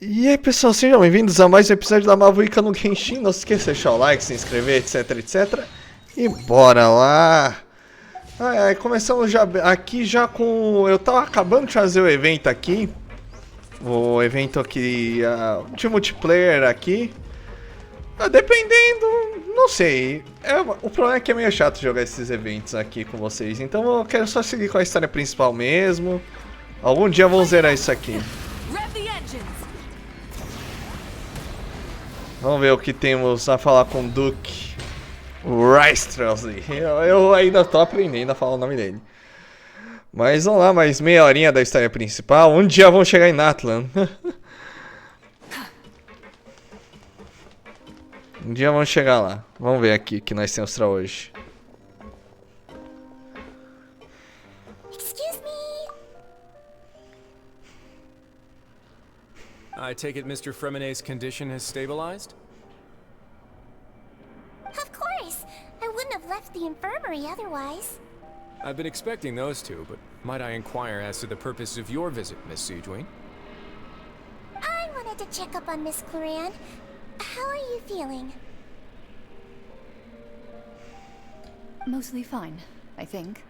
E aí pessoal, sejam bem-vindos a mais um episódio da Mavuika no Genshin. Não se esqueça de deixar o like, se inscrever, etc, etc. E bora lá! Começamos já aqui já com... Eu tava acabando de fazer o evento aqui. O evento aqui de multiplayer aqui. Dependendo, não sei. O problema é que é meio chato jogar esses eventos aqui com vocês. Então eu quero só seguir com a história principal mesmo. Algum dia vamos zerar isso aqui. Vamos ver o que temos a falar com o Duke. Rystrelsley. Eu ainda tô aprendendo a falar o nome dele. Mas vamos lá, mais meia horinha da história principal. Um dia vamos chegar em Natlan. Um dia vamos chegar lá. Vamos ver aqui o que nós temos pra hoje. Excuse me. I take it Mr. Fremenet's condition has stabilized? Of course. I wouldn't have left the infirmary otherwise. I've been expecting those two, but might I inquire as to the purpose of your visit, Miss Sejuani? I wanted to check up on Miss Cloran. How are you feeling? Mostly fine, I think.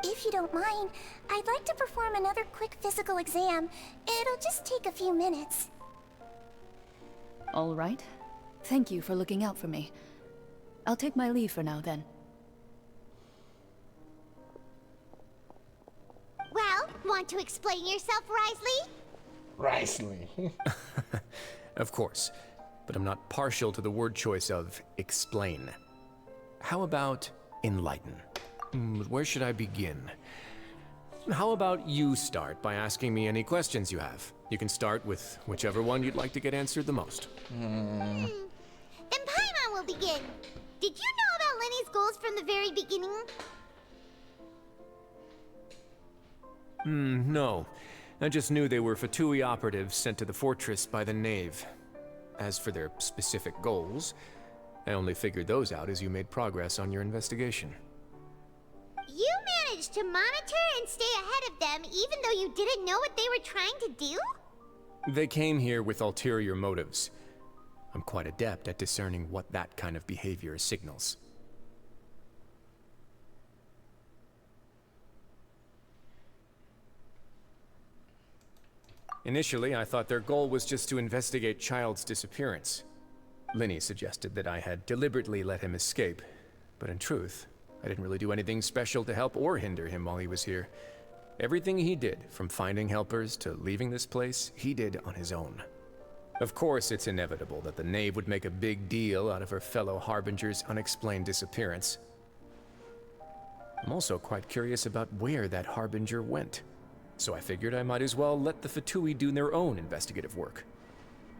If you don't mind, I'd like to perform another quick physical exam. It'll just take a few minutes. All right. Thank you for looking out for me. I'll take my leave for now, then. Well, want to explain yourself, Risley? Risley. Of course, but I'm not partial to the word choice of explain. How about enlighten? Where should I begin? How about you start by asking me any questions you have? You can start with whichever one you'd like to get answered the most. Then Paimon will begin. Did you know about Lenny's goals from the very beginning? No. I just knew they were Fatui operatives sent to the fortress by the Knave. As for their specific goals, I only figured those out as you made progress on your investigation. You managed to monitor and stay ahead of them even though you didn't know what they were trying to do? They came here with ulterior motives. I'm quite adept at discerning what that kind of behavior signals. Initially, I thought their goal was just to investigate Child's disappearance. Linny suggested that I had deliberately let him escape, but in truth, I didn't really do anything special to help or hinder him while he was here. Everything he did, from finding helpers to leaving this place, he did on his own. Of course, it's inevitable that the Knave would make a big deal out of her fellow Harbinger's unexplained disappearance. I'm also quite curious about where that Harbinger went. So I figured I might as well let the Fatui do their own investigative work.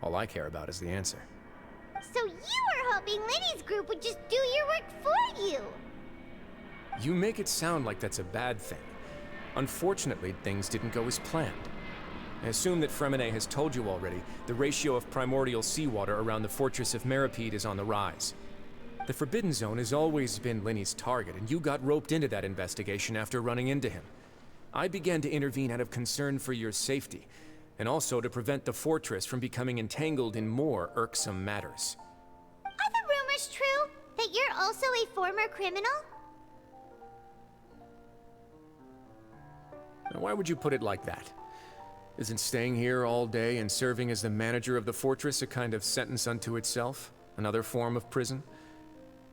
All I care about is the answer. So you were hoping Lenny's group would just do your work for you? You make it sound like that's a bad thing. Unfortunately, things didn't go as planned. I assume that Fremenet has told you already, the ratio of primordial seawater around the fortress of Meripede is on the rise. The Forbidden Zone has always been Lenny's target, and you got roped into that investigation after running into him. I began to intervene out of concern for your safety, and also to prevent the fortress from becoming entangled in more irksome matters. Are the rumors true? That you're also a former criminal? Now, why would you put it like that? Isn't staying here all day and serving as the manager of the fortress a kind of sentence unto itself? Another form of prison?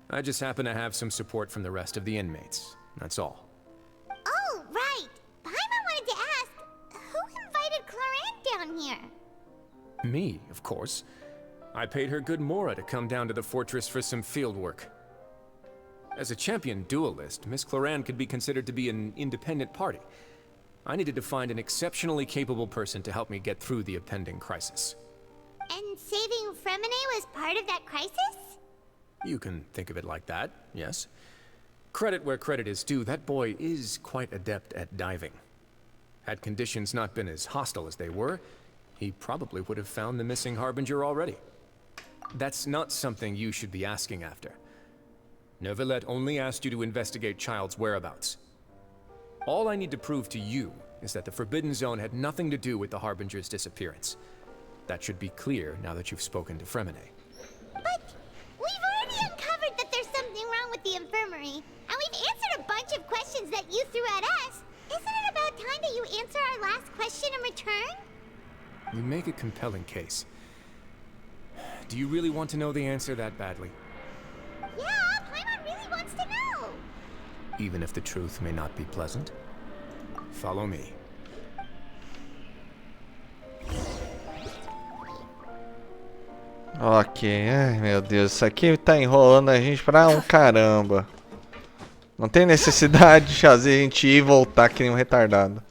I just happen to have some support from the rest of the inmates. That's all. Oh, right. Paimon wanted to ask, who invited Cloran down here? Me, of course. I paid her good mora to come down to the fortress for some field work. As a champion duelist, Miss Cloran could be considered to be an independent party. I needed to find an exceptionally capable person to help me get through the impending crisis. And saving Fremenet was part of that crisis? You can think of it like that, yes. Credit where credit is due, that boy is quite adept at diving. Had conditions not been as hostile as they were, he probably would have found the missing Harbinger already. That's not something you should be asking after. Neuvillette only asked you to investigate Child's whereabouts. All I need to prove to you is that the Forbidden Zone had nothing to do with the Harbinger's disappearance. That should be clear now that you've spoken to Fremine. But we've already uncovered that there's something wrong with the infirmary, and we've answered a bunch of questions that you threw at us. Isn't it about time that you answer our last question in return? You make a compelling case. Do you really want to know the answer that badly? Yeah, Paimon really wants to know. Even if the truth may not be pleasant? Follow me. Ok, ai meu Deus, isso aqui tá enrolando a gente pra um caramba. Não tem necessidade de fazer a gente ir e voltar que nem um retardado.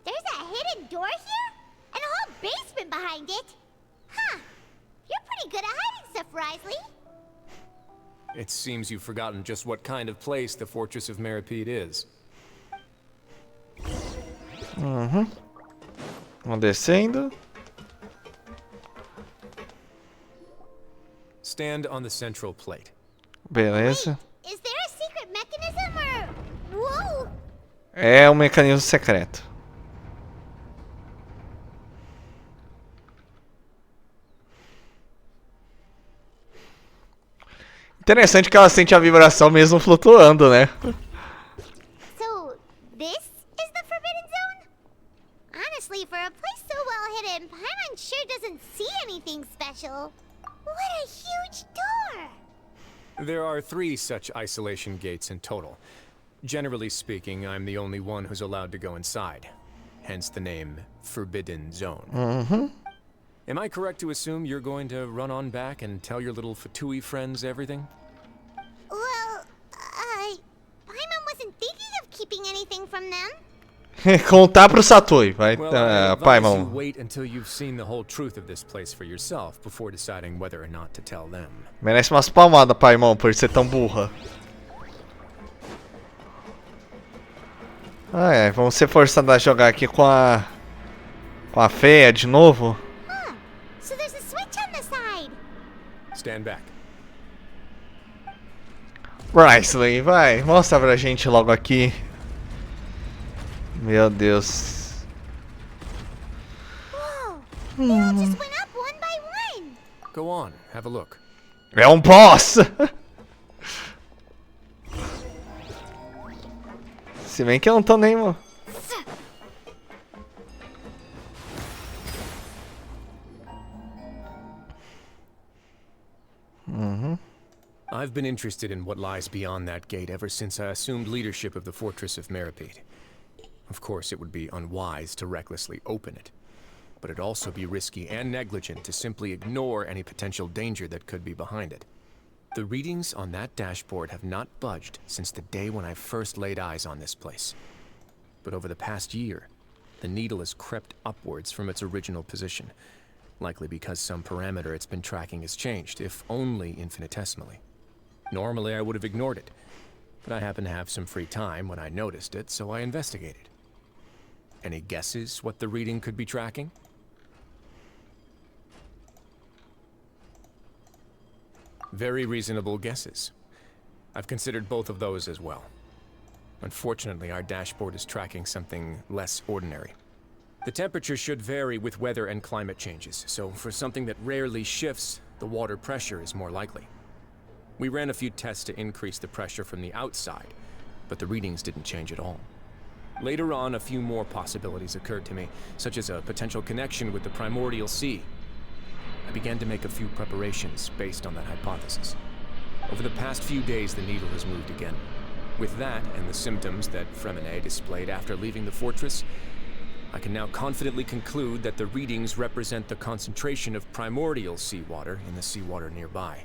There's a hidden door here? And a whole basement behind it? Huh. You're pretty good at hiding stuff, Risley. It seems you've forgotten just what kind of place the Fortress of Meripede is. Vamos descendo. Stand on the central plate. Beleza. Is there a secret mechanism or... Whoa! É um mecanismo secreto. Interessante que ela sente a vibração mesmo flutuando, né? So, this is the Forbidden Zone? Honestly, for a place so well hidden, Paimon sure doesn't see anything special. What a huge door! There are 3 such isolation gates in total. Generally speaking, I'm the only one who's allowed to go inside. Hence the name Forbidden Zone. Am I correct to assume you're going to run on back and tell your little Fatui friends everything? Well, Paimon wasn't thinking of keeping anything from them. Contar pro Satui, vai, Well, I advise Paimon. you wait until you've seen the whole truth of this place for yourself before deciding whether or not to tell them. Merece umas palmadas, Paimon, por ser tão burra. Ai, vamos ser forçados a jogar aqui com a feia de novo. Huh. So there's a switch on the side. Stand back. Risley, vai, mostra pra gente logo aqui. Meu Deus. Whoa! They all just went up one by one. Go on, have a look. É um boss! Se bem que eu não tô nem... I've been interested in what lies beyond that gate ever since I assumed leadership of the Fortress of Meripede. Of course, it would be unwise to recklessly open it, but it'd also be risky and negligent to simply ignore any potential danger that could be behind it. The readings on that dashboard have not budged since the day when I first laid eyes on this place. But over the past year, the needle has crept upwards from its original position, likely because some parameter it's been tracking has changed, if only infinitesimally. Normally, I would have ignored it, but I happened to have some free time when I noticed it, so I investigated. Any guesses what the reading could be tracking? Very reasonable guesses. I've considered both of those as well. Unfortunately, our dashboard is tracking something less ordinary. The temperature should vary with weather and climate changes, so for something that rarely shifts, the water pressure is more likely. We ran a few tests to increase the pressure from the outside, but the readings didn't change at all. Later on, a few more possibilities occurred to me, such as a potential connection with the primordial sea. I began to make a few preparations based on that hypothesis. Over the past few days, the needle has moved again. With that, and the symptoms that Fremine displayed after leaving the fortress, I can now confidently conclude that the readings represent the concentration of primordial seawater in the seawater nearby.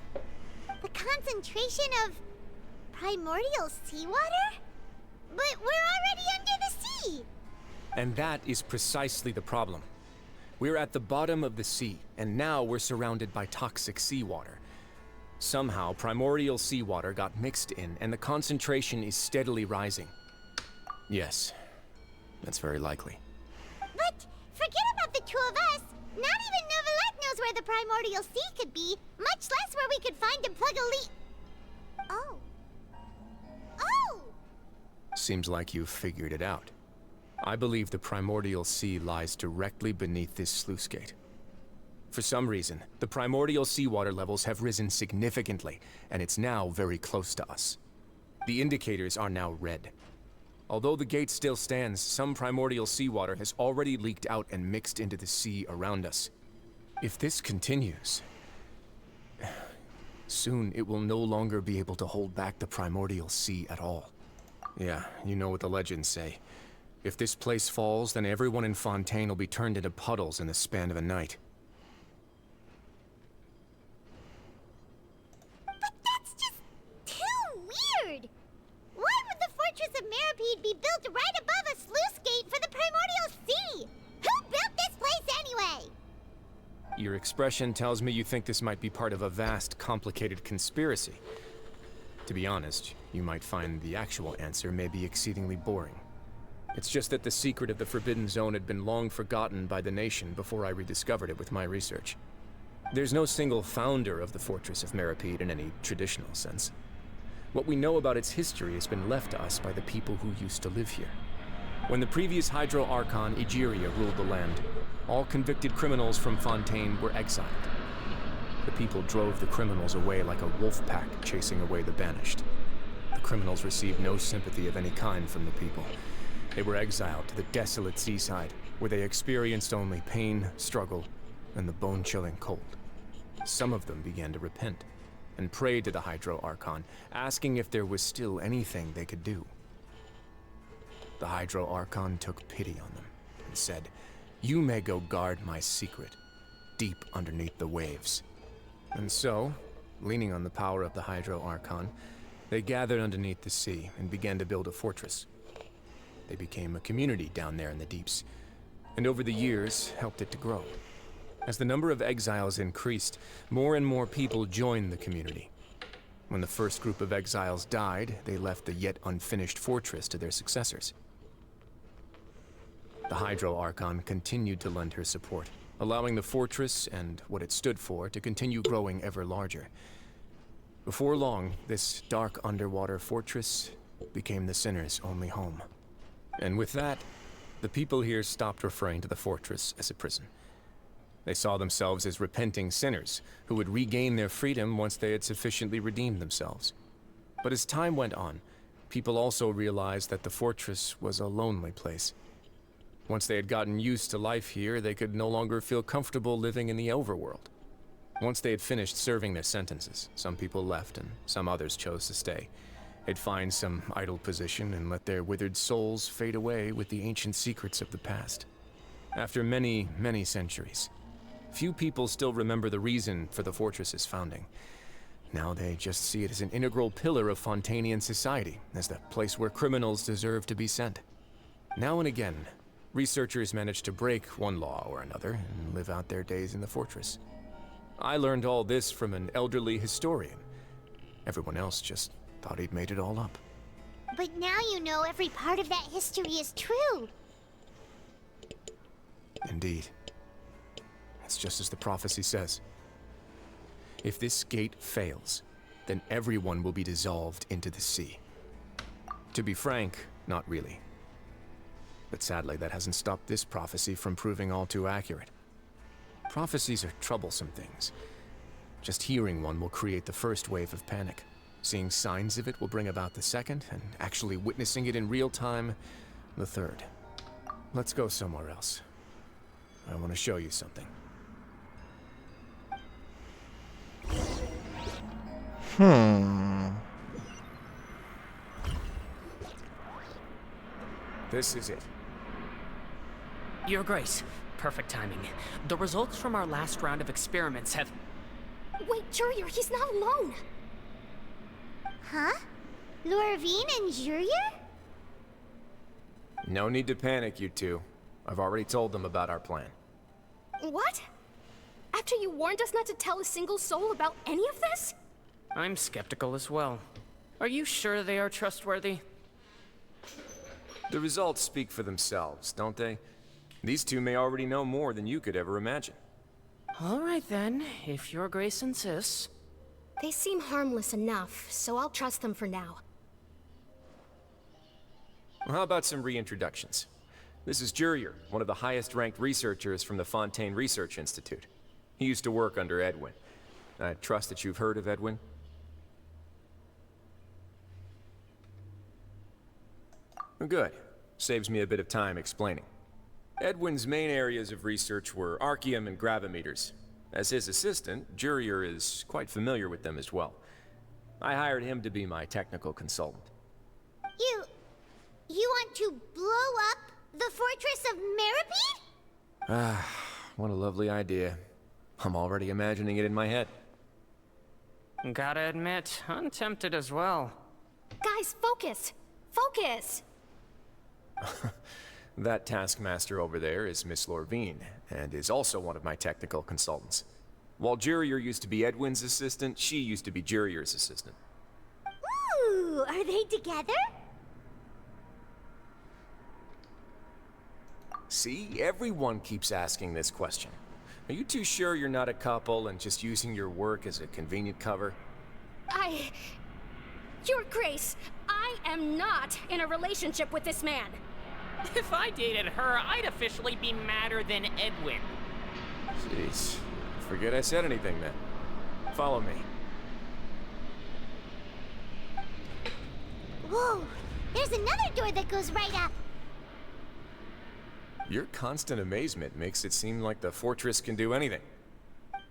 The concentration of primordial seawater? But we're already under the sea! And that is precisely the problem. We're at the bottom of the sea, and now we're surrounded by toxic seawater. Somehow, primordial seawater got mixed in, and the concentration is steadily rising. Yes, that's very likely. But forget about the two of us. Not even Novelet knows where the Primordial Sea could be, much less where we could find and plug a leak. Oh. Oh! Seems like you've figured it out. I believe the Primordial Sea lies directly beneath this sluice gate. For some reason, the primordial seawater levels have risen significantly, and it's now very close to us. The indicators are now red. Although the gate still stands, some primordial seawater has already leaked out and mixed into the sea around us. If this continues, soon it will no longer be able to hold back the primordial sea at all. Yeah, you know what the legends say. If this place falls, then everyone in Fontaine will be turned into puddles in the span of a night. But that's just too weird! Why would the Fortress of Meripede be built right above a sluice gate for the Primordial Sea? Who built this place anyway? Your expression tells me you think this might be part of a vast, complicated conspiracy. To be honest, you might find the actual answer may be exceedingly boring. It's just that the secret of the Forbidden Zone had been long forgotten by the nation before I rediscovered it with my research. There's no single founder of the Fortress of Meripede in any traditional sense. What we know about its history has been left to us by the people who used to live here. When the previous Hydro Archon Egeria ruled the land, all convicted criminals from Fontaine were exiled. The people drove the criminals away like a wolf pack chasing away the banished. The criminals received no sympathy of any kind from the people. They were exiled to the desolate seaside, where they experienced only pain, struggle, and the bone-chilling cold. Some of them began to repent, and prayed to the Hydro Archon, asking if there was still anything they could do. The Hydro Archon took pity on them, and said, "You may go guard my secret, deep underneath the waves." And so, leaning on the power of the Hydro Archon, they gathered underneath the sea and began to build a fortress. They became a community down there in the deeps, and over the years helped it to grow. As the number of exiles increased, more and more people joined the community. When the first group of exiles died, they left the yet unfinished fortress to their successors. The Hydro Archon continued to lend her support, allowing the fortress and what it stood for to continue growing ever larger. Before long, this dark underwater fortress became the sinner's only home. And with that, the people here stopped referring to the fortress as a prison. They saw themselves as repenting sinners who would regain their freedom once they had sufficiently redeemed themselves. But as time went on, people also realized that the fortress was a lonely place. Once they had gotten used to life here, they could no longer feel comfortable living in the overworld. Once they had finished serving their sentences, some people left and some others chose to stay. They'd find some idle position and let their withered souls fade away with the ancient secrets of the past. After many, many centuries, few people still remember the reason for the fortress's founding. Now they just see it as an integral pillar of Fontainian society, as the place where criminals deserve to be sent. Now and again, researchers manage to break one law or another and live out their days in the fortress. I learned all this from an elderly historian. Everyone else just thought he'd made it all up. But now you know every part of that history is true. Indeed. It's just as the prophecy says. If this gate fails, then everyone will be dissolved into the sea. To be frank, not really. But sadly, that hasn't stopped this prophecy from proving all too accurate. Prophecies are troublesome things. Just hearing one will create the first wave of panic. Seeing signs of it will bring about the second, and actually witnessing it in real time, the third. Let's go somewhere else. I want to show you something. This is it. Your Grace, perfect timing. The results from our last round of experiments have... Wait, Jurier, he's not alone. Huh? Lorvine and Jurier? No need to panic, you two. I've already told them about our plan. What? After you warned us not to tell a single soul about any of this? I'm skeptical as well. Are you sure they are trustworthy? The results speak for themselves, don't they? These two may already know more than you could ever imagine. All right then, if your grace insists. They seem harmless enough, so I'll trust them for now. Well, how about some reintroductions? This is Jurier, one of the highest-ranked researchers from the Fontaine Research Institute. He used to work under Edwin. I trust that you've heard of Edwin? Good. Saves me a bit of time explaining. Edwin's main areas of research were archaeum and gravimeters. As his assistant, Jurier is quite familiar with them as well. I hired him to be my technical consultant. You want to blow up the fortress of Meripede? Ah, what a lovely idea. I'm already imagining it in my head. Gotta admit, I'm tempted as well. Guys, focus! Focus! That taskmaster over there is Miss Lorvine, and is also one of my technical consultants. While Jurier used to be Edwin's assistant, she used to be Jurier's assistant. Ooh, are they together? See, everyone keeps asking this question. Are you too sure you're not a couple and just using your work as a convenient cover? Your Grace, I am not in a relationship with this man. If I dated her, I'd officially be madder than Edwin. Jeez. Forget I said anything then. Follow me. Whoa, there's another door that goes right up. Your constant amazement makes it seem like the fortress can do anything. But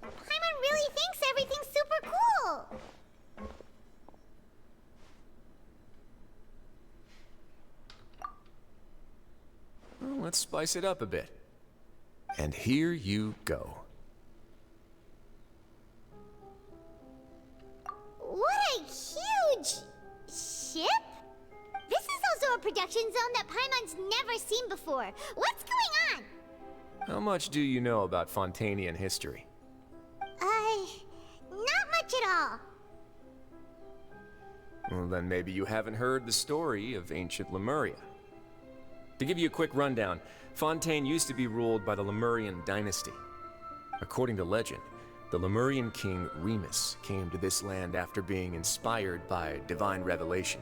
Paimon really thinks everything's super cool. Well, let's spice it up a bit. And here you go. What a huge ship? This is also a production zone that Paimon's never seen before. What's going on? How much do you know about Fontainian history? Not much at all. Well, then maybe you haven't heard the story of ancient Lemuria. To give you a quick rundown, Fontaine used to be ruled by the Lemurian dynasty. According to legend, the Lemurian king Remus came to this land after being inspired by divine revelation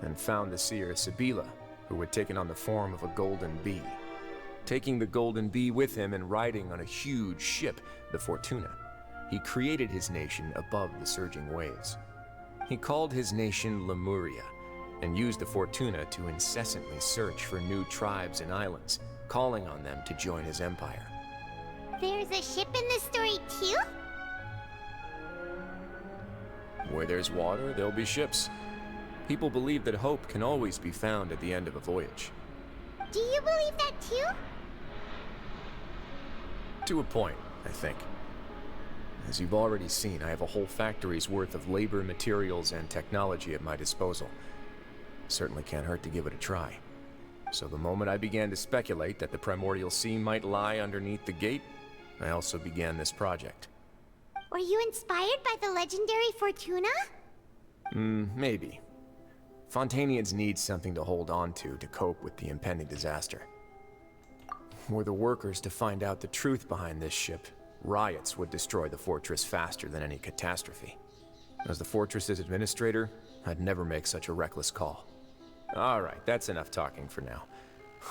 and found the seer Sibila, who had taken on the form of a golden bee. Taking the golden bee with him and riding on a huge ship, the Fortuna, he created his nation above the surging waves. He called his nation Lemuria, and used the Fortuna to incessantly search for new tribes and islands, calling on them to join his empire. There's a ship in this story too? Where there's water, there'll be ships. People believe that hope can always be found at the end of a voyage. Do you believe that too? To a point, I think. As you've already seen, I have a whole factory's worth of labor, materials, and technology at my disposal. Certainly can't hurt to give it a try. So the moment I began to speculate that the primordial sea might lie underneath the gate, I also began this project. Were you inspired by the legendary Fortuna? Maybe. Fontainians need something to hold on to cope with the impending disaster. Were the workers to find out the truth behind this ship, riots would destroy the fortress faster than any catastrophe. As the fortress's administrator, I'd never make such a reckless call. Alright, that's enough talking for now.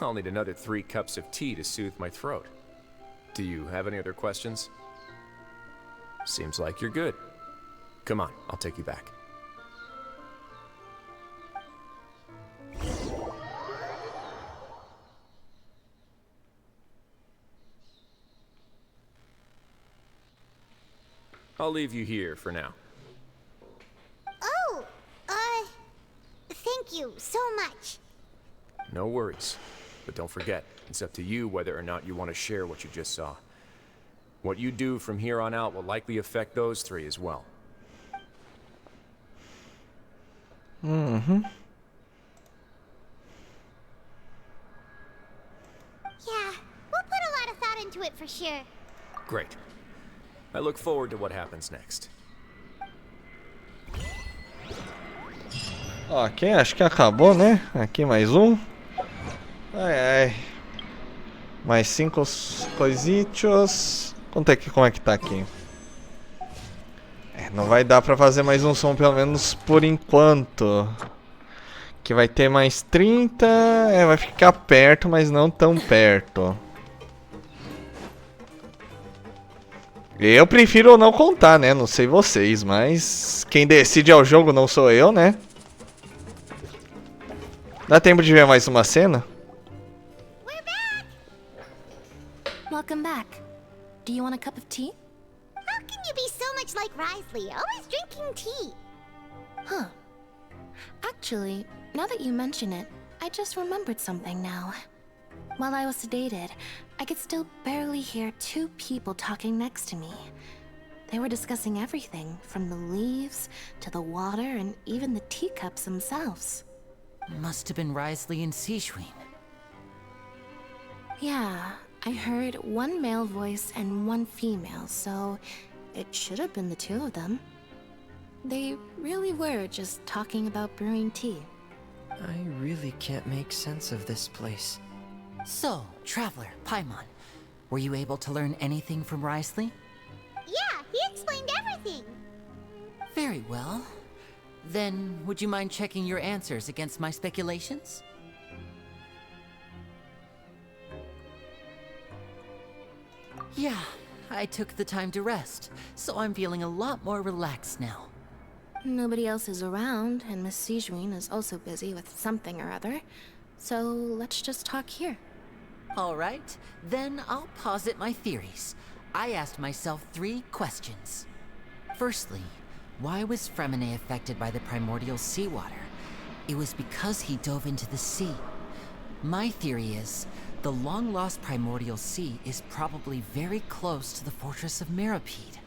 I'll need another 3 cups of tea to soothe my throat. Do you have any other questions? Seems like you're good. Come on, I'll take you back. I'll leave you here for now. Oh, thank you so much. No worries. But don't forget, it's up to you whether or not you want to share what you just saw. What you do from here on out will likely affect those 3 as well. Yeah, we'll put a lot of thought into it for sure. Great. I look forward to what happens next. Ok, acho que acabou, né? Aqui mais um. Ai, ai. Mais 5 coisitos. Como é que tá aqui? Não vai dar pra fazer mais um som, pelo menos por enquanto. Que vai ter mais 30. Vai ficar perto, mas não tão perto. Eu prefiro não contar, né? Não sei vocês, mas quem decide é o jogo, não sou eu, né? Dá tempo de ver mais uma cena? Welcome back. Do you want a cup of tea? How can you be so much like Risley, always drinking tea? Huh. Actually, now that you mention it, I just remembered something now. While I was sedated, I could still barely hear two people talking next to me. They were discussing everything, from the leaves, to the water, and even the teacups themselves. Must have been Risley and Seishween. Yeah, I heard one male voice and one female, so it should have been the two of them. They really were just talking about brewing tea. I really can't make sense of this place. So, Traveler, Paimon, were you able to learn anything from Risley? Yeah, he explained everything. Very well. Then, would you mind checking your answers against my speculations? Yeah, I took the time to rest, so I'm feeling a lot more relaxed now. Nobody else is around, and Miss Sejuin is also busy with something or other. So let's just talk here. Alright, then I'll posit my theories. I asked myself 3 questions. Firstly, why was Fremine affected by the primordial seawater? It was because he dove into the sea. My theory is, the long-lost primordial sea is probably very close to the fortress of Meropide.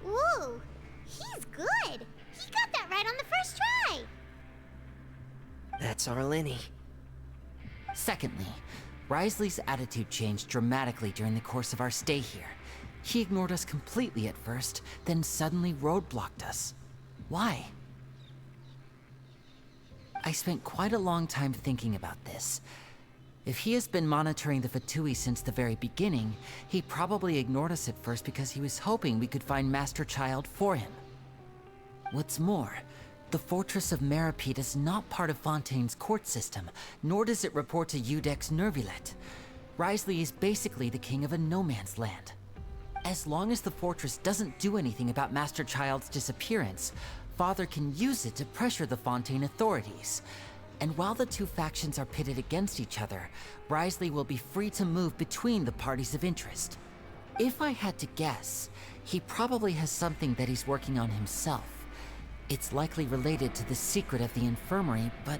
Whoa, he's good. He got that right on the first try. That's our Lenny. Secondly, Risley's attitude changed dramatically during the course of our stay here. He ignored us completely at first, then suddenly roadblocked us. Why? I spent quite a long time thinking about this. If he has been monitoring the Fatui since the very beginning, he probably ignored us at first because he was hoping we could find Master Child for him. What's more, the Fortress of Meropide is not part of Fontaine's court system, nor does it report to Udex Nervilet. Risley is basically the king of a no-man's land. As long as the fortress doesn't do anything about Master Child's disappearance, Father can use it to pressure the Fontaine authorities. And while the two factions are pitted against each other, Risley will be free to move between the parties of interest. If I had to guess, he probably has something that he's working on himself. It's likely related to the secret of the infirmary, but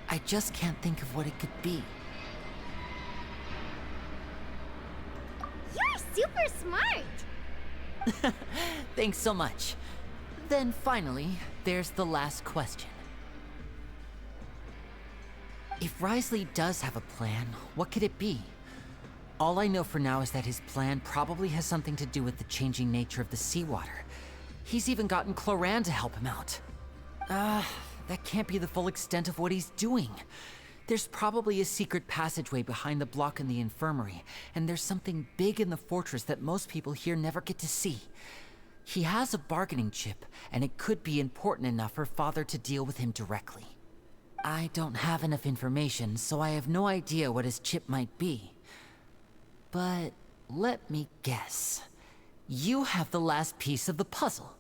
I just can't think of what it could be. You're super smart. Thanks so much. Then finally, there's the last question. If Risley does have a plan, what could it be? All I know for now is that his plan probably has something to do with the changing nature of the seawater. He's even gotten Cloran to help him out. That can't be the full extent of what he's doing. There's probably a secret passageway behind the block in the infirmary, and there's something big in the fortress that most people here never get to see. He has a bargaining chip, and it could be important enough for Father to deal with him directly. I don't have enough information, so I have no idea what his chip might be. But let me guess. You have the last piece of the puzzle.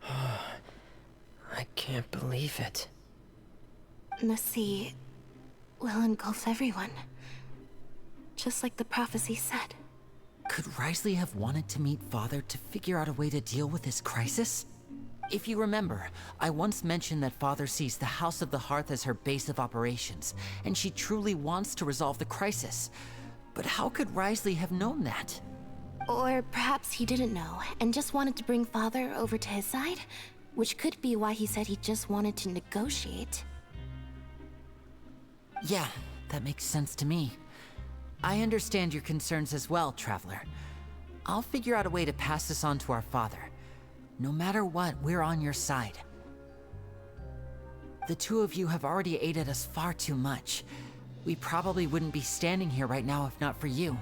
I can't believe it. The sea will engulf everyone. Just like the prophecy said. Could Risley have wanted to meet Father to figure out a way to deal with this crisis? If you remember, I once mentioned that Father sees the House of the Hearth as her base of operations, and she truly wants to resolve the crisis. But how could Risley have known that? Or perhaps he didn't know, and just wanted to bring Father over to his side? Which could be why he said he just wanted to negotiate. Yeah, that makes sense to me. I understand your concerns as well, Traveler. I'll figure out a way to pass this on to our father. No matter what, we're on your side. The two of you have already aided us far too much. We probably wouldn't be standing here right now if not for you.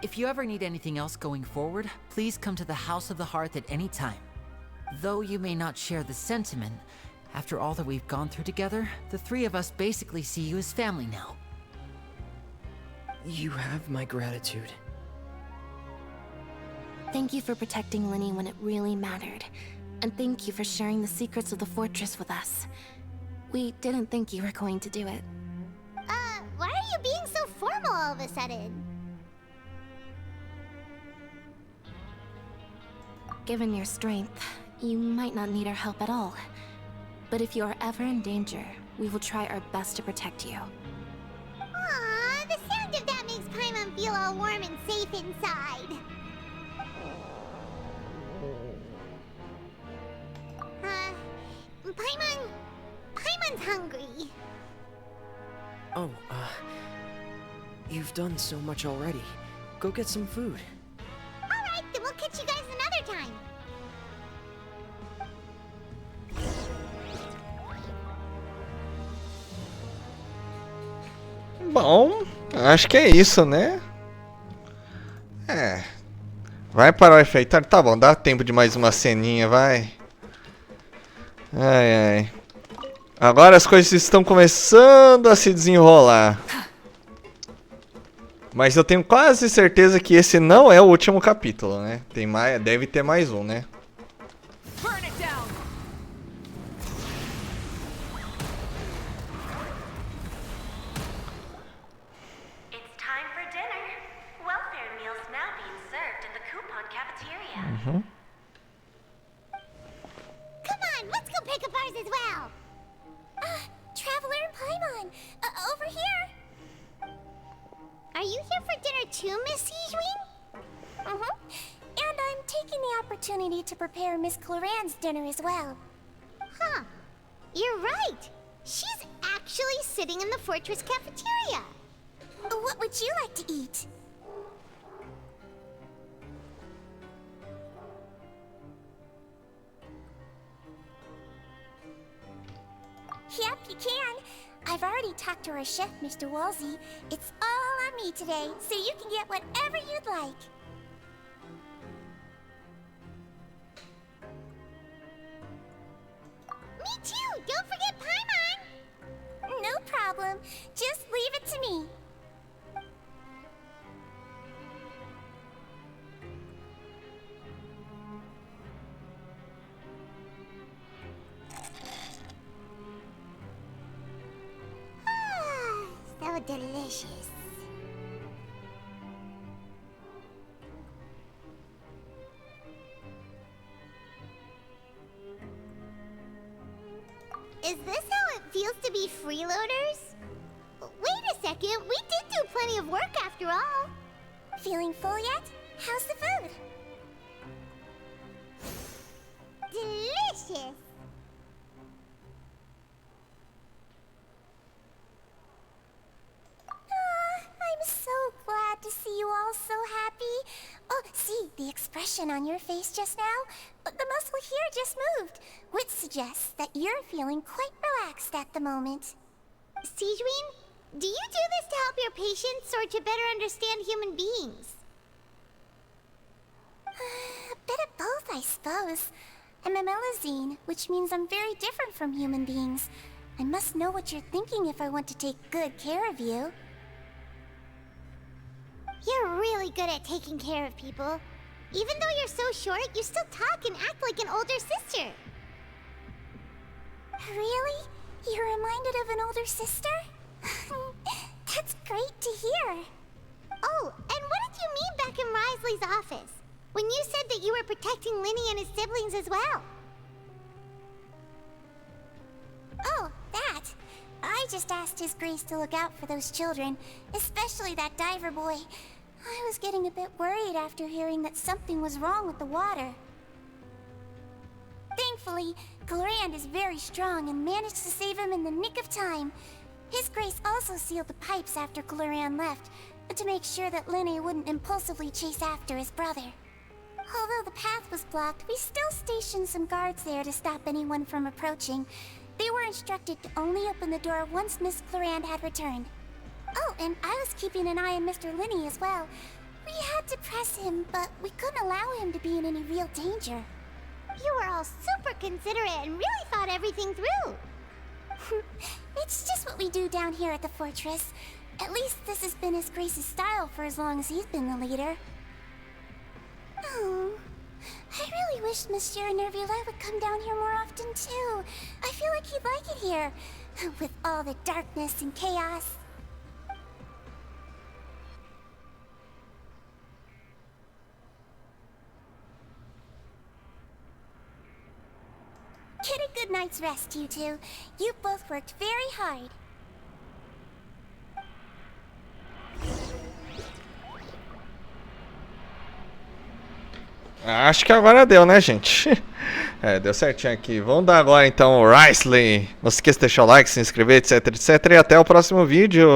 If you ever need anything else going forward, please come to the House of the Hearth at any time. Though you may not share the sentiment, after all that we've gone through together, the three of us basically see you as family now. You have my gratitude. Thank you for protecting Linny when it really mattered. And thank you for sharing the secrets of the fortress with us. We didn't think you were going to do it. Why are you being so formal all of a sudden? Given your strength, you might not need our help at all. But if you are ever in danger, we will try our best to protect you. Aww, the sound of that makes Paimon feel all warm and safe inside. Paimon's hungry. Oh, you've done so much already. Go get some food. Alright, then we'll catch you guys another time. Bom, acho que é isso, né? É. Vai parar o efeito. Tá bom, dá tempo de mais uma ceninha, vai. Ai, ai. Agora as coisas estão começando a se desenrolar. Mas eu tenho quase certeza que esse não é o último capítulo, né? Tem mais, deve ter mais um, né? Come on, let's go pick up ours as well. Traveler and Paimon, over here. Are you here for dinner too, Miss Sijwin? And I'm taking the opportunity to prepare Miss Cloran's dinner as well. Huh. You're right. She's actually sitting in the fortress cafeteria. What would you like to eat? Yep, you can. I've already talked to our chef, Mr. Wolsey. It's all on me today, so you can get whatever you'd like. Me too! Don't forget Paimon! No problem. Just leave it to me. So delicious. Is this how it feels to be freeloaders? Wait a second, we did do plenty of work after all. Feeling full yet? How's the food? Delicious. I'm so glad to see you all so happy. Oh, see, the expression on your face just now? The muscle here just moved, which suggests that you're feeling quite relaxed at the moment. Sijwin, do you do this to help your patients or to better understand human beings? A bit of both, I suppose. I'm a Melazine, which means I'm very different from human beings. I must know what you're thinking if I want to take good care of you. You're really good at taking care of people. Even though you're so short, you still talk and act like an older sister. Really? You're reminded of an older sister? That's great to hear. Oh, and what did you mean back in Risley's office? When you said that you were protecting Linny and his siblings as well? Oh, that. I just asked His Grace to look out for those children, especially that diver boy. I was getting a bit worried after hearing that something was wrong with the water. Thankfully, Cloran is very strong and managed to save him in the nick of time. His Grace also sealed the pipes after Cloran left, to make sure that Linny wouldn't impulsively chase after his brother. Although the path was blocked, we still stationed some guards there to stop anyone from approaching. They were instructed to only open the door once Miss Clorand had returned. Oh, and I was keeping an eye on Mr. Linney as well. We had to press him, but we couldn't allow him to be in any real danger. You were all super considerate and really thought everything through. It's just what we do down here at the fortress. At least this has been His Grace's style for as long as he's been the leader. Oh, I really wish Monsieur Nervula would come down here more often too. I feel like he'd like it here, with all the darkness and chaos. Get a good night's rest, you two. You both worked very hard. Acho que agora deu, né, gente? É, deu certinho aqui. Vamos dar agora então o Risley. Não se esqueça de deixar o like, se inscrever, etc, etc. E até o próximo vídeo.